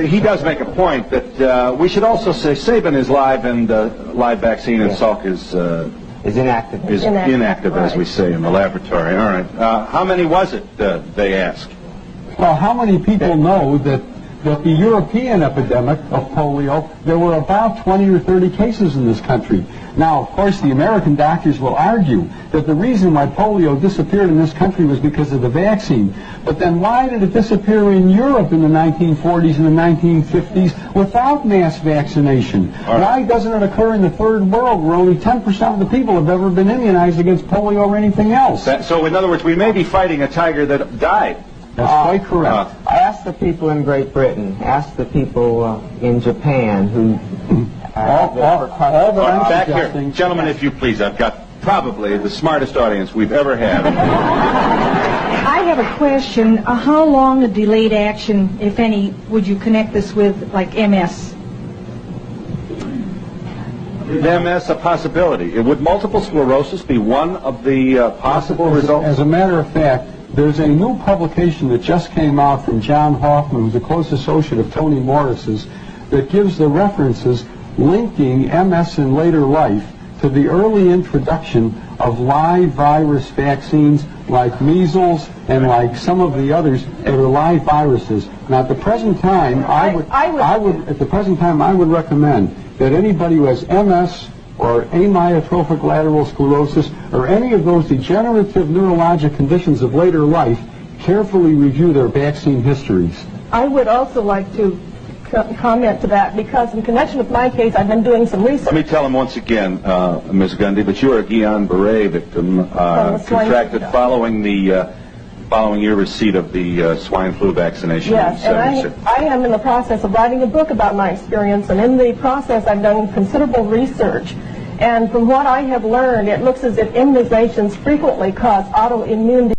he does make a point that we should also say Sabin is live and live vaccine and Salk is inactive. Is inactive, as we say in the laboratory. All right. How many was it? They ask. Well, how many people know that the European epidemic of polio, there were about 20 or 30 cases in this country. Now, of course, the American doctors will argue that the reason why polio disappeared in this country was because of the vaccine. But then why did it disappear in Europe in the 1940s and the 1950s without mass vaccination? Why doesn't it occur in the third world where only 10% of the people have ever been immunized against polio or anything else? So, in other words, we may be fighting a tiger that died. That's quite correct. Ask the people in Great Britain. Ask the people in Japan who... Back here. Gentlemen, if you please. I've got probably the smartest audience we've ever had. I have a question. How long a delayed action, if any, would you connect this with, like MS? Is MS a possibility? Would multiple sclerosis be one of the possible results? As a matter of fact, there's a new publication that just came out from John Hoffman, who's a close associate of Tony Morris's, that gives the references linking MS in later life to the early introduction of live virus vaccines like measles and like some of the others that are live viruses. Now, at the present time, I would recommend that anybody who has MS or amyotrophic lateral sclerosis or any of those degenerative neurologic conditions of later life carefully review their vaccine histories. I would also like to comment to that, because in connection with my case, I've been doing some research. Let me tell him once again, Ms. Gundy, that you are a Guillain-Barré victim contracted following your receipt of the swine flu vaccination. Yes, and I am in the process of writing a book about my experience, and in the process I've done considerable research. And from what I have learned, it looks as if immunizations frequently cause autoimmune